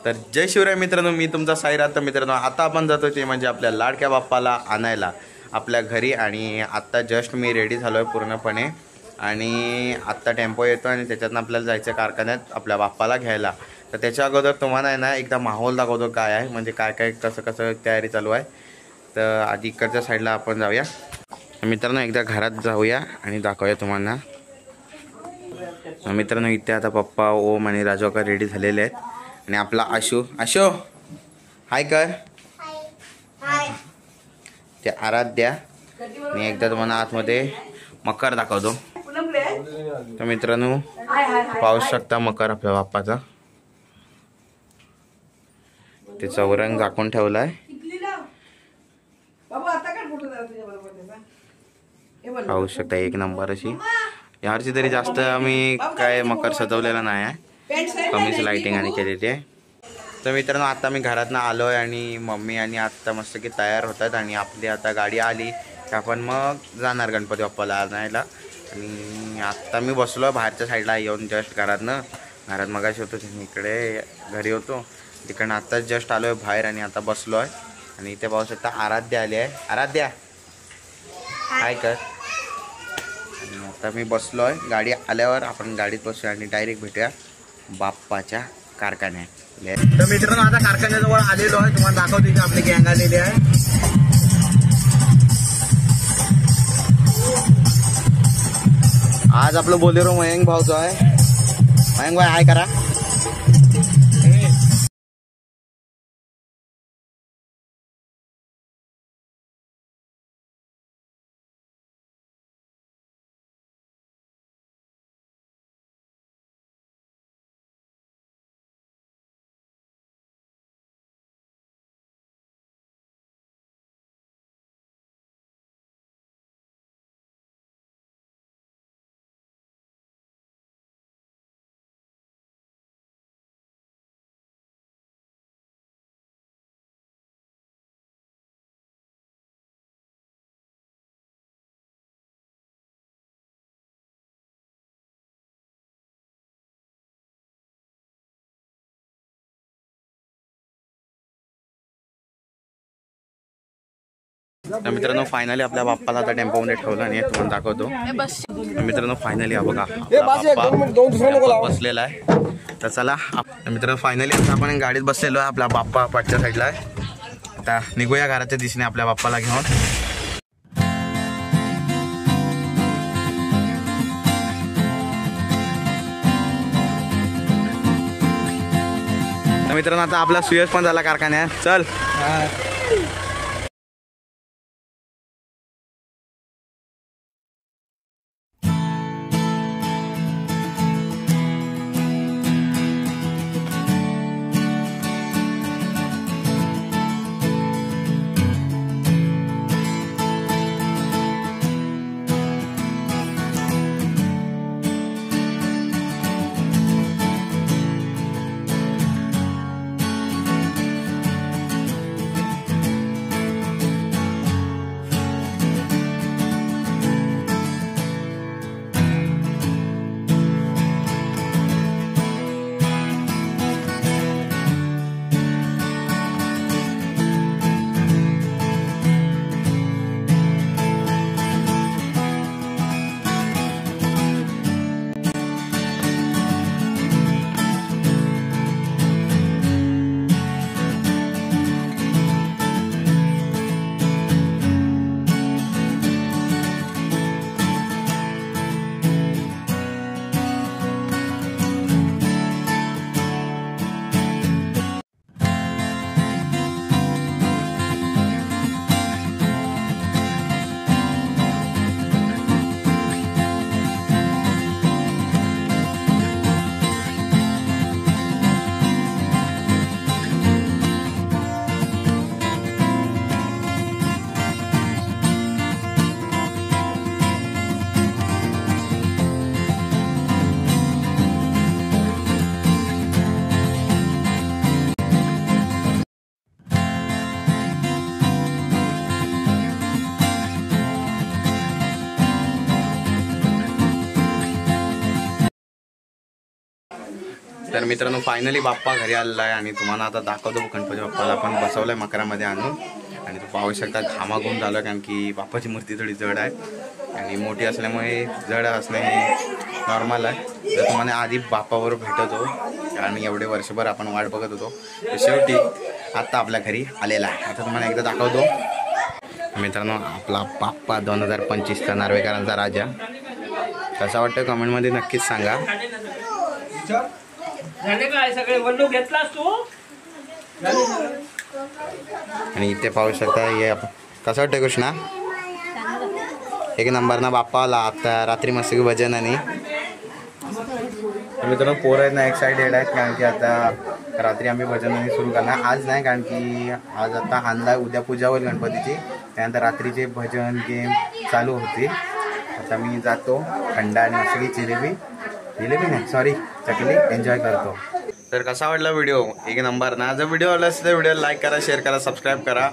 तर जय शिवराय मित्रांनो, मी तुमचा साईराज. तर मित्रांनो, आता आपण जातो ते म्हणजे आपल्या लाडक्या बाप्पाला आणायला आपल्या घरी. आणि आत्ता जस्ट मी रेडी झालो आहे पूर्णपणे. आणि आत्ता टेम्पो येतो आणि त्याच्यातनं आपल्याला जायचं कारखान्यात आपल्या बाप्पाला घ्यायला. तर त्याच्या अगोदर तुम्हाला आहे ना एकदा माहोल दाखवतो काय आहे, म्हणजे काय काय कसं कसं तयारी चालू आहे. तर आधी इकडच्या साईडला आपण जाऊया मित्रांनो, एकदा घरात जाऊया आणि दाखवूया तुम्हाला. मित्रांनो, इथे आता पप्पा ओम आणि राजूका रेडी झालेले आहेत. आणि आपला आशू हाय कर, ते आराध्या. आणि एकदा तुम्हाला आतमध्ये मकर दाखवतो. तर मित्रांनो, पाहू शकता मकर आपल्या बाप्पाचा. ते चौरंग झाकून ठेवलाय. पाहू शकता एक नंबर अशी. यावर्षी तरी जास्त आम्ही काय मकर सजवलेला नाही आहे, कमीच लाइटिंग आणि केलेली आहे. तर मित्रांनो, आता मी घरातनं आलो आहे आणि मम्मी आणि आत्ता मस्त की तयार होतात. आणि आपली आता गाडी आली की आपण मग जाणार गणपती बाप्पाला आणायला. आणि आत्ता मी बसलो आहे बाहेरच्या साईडला येऊन, जस्ट घरात मगाशी होतो मी इकडे घरी होतो, तिकडनं आत्ताच जस्ट आलो आहे बाहेर आणि आता बसलो आहे. आणि इथे पाहू शकता आराध्या आली आहे. आराध्या काय कर. आणि आता मी बसलो आहे, गाडी आल्यावर आपण गाडीत बसूया आणि डायरेक्ट भेटूया बाप्पाच्या कारखान्यात. तर मित्रांनो, आता कारखान्याजवळ आलेलो आहे. तुम्हाला दाखवतो इथे आपली गँग आलेली आहे. आज आपलं बोलेरो मयंक भाऊचं आहे. मयंक भाई हाय करा. तर मित्रांनो, फायनली आपल्या बाप्पाला आता टेम्पोमध्ये ठेवलं आणि तुम्हाला दाखवतो. मित्रांनो, फायनली हा बघा बाप्पा बसलेला आहे. तर चला मित्रांनो, फायनली आता आपण गाडीत बसलेलो आहे. आपला बाप्पा पाठच्या साईडला आहे. आता निघूया घराच्या दिशेने आपल्या बाप्पाला घेऊन. तर मित्रांनो, आता आपला सुयश पण झाला कारखान्यात. चल तर मित्रांनो फायनली बाप्पा घरी आलेला आहे आणि तुम्हाला आता दाखवतो गणपती बाप्पाला आपण बसवलाय मकरामध्ये आणून. आणि तो पाहू शकता घामाघूम झाला कारण की बाप्पाची मूर्ती थोडी जड आहे आणि मोठी असल्यामुळे जड असणे हे नॉर्मल आहे. तर तुम्हाला आधी बाप्पाबरोबर भेटतो कारण एवढे वर्षभर आपण वाट बघत होतो. तर शेवटी आत्ता आपल्या घरी आलेला आहे. आता तुम्हाला एकदा दाखवतो. मित्रांनो आपला बाप्पा 2025चा नार्वेकरांचा राजा कसा वाटतं कमेंटमध्ये नक्कीच सांगा. आणि इथे पाहू शकता हे कसं वाटतं कृष्णा. एक नंबर ना बाप्पा आला. आता रात्री मस्त भजन आणि मित्रांनो पोरं आहेत ना एक्साइटेड आहेत कारण की आता रात्री आम्ही भजन सुरू करणार. आज नाही कारण की आज आता हानला उद्या पूजा होईल गणपतीची. त्यानंतर रात्रीचे भजन गेम चालू होते. आता मी जातो थंड आणि मस्त जिलेबी नाही सॉरी चकली एन्जॉय करतो. तर कसा वाटला व्हिडिओ. एक नंबर ना. जर व्हिडिओ आला असेल तर व्हिडिओ लाईक करा, शेअर करा, सबस्क्राईब करा.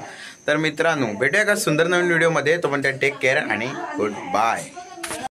तर मित्रांनो भेटूया का सुंदर नवीन व्हिडिओमध्ये. तो पण टेक केअर आणि गुड बाय.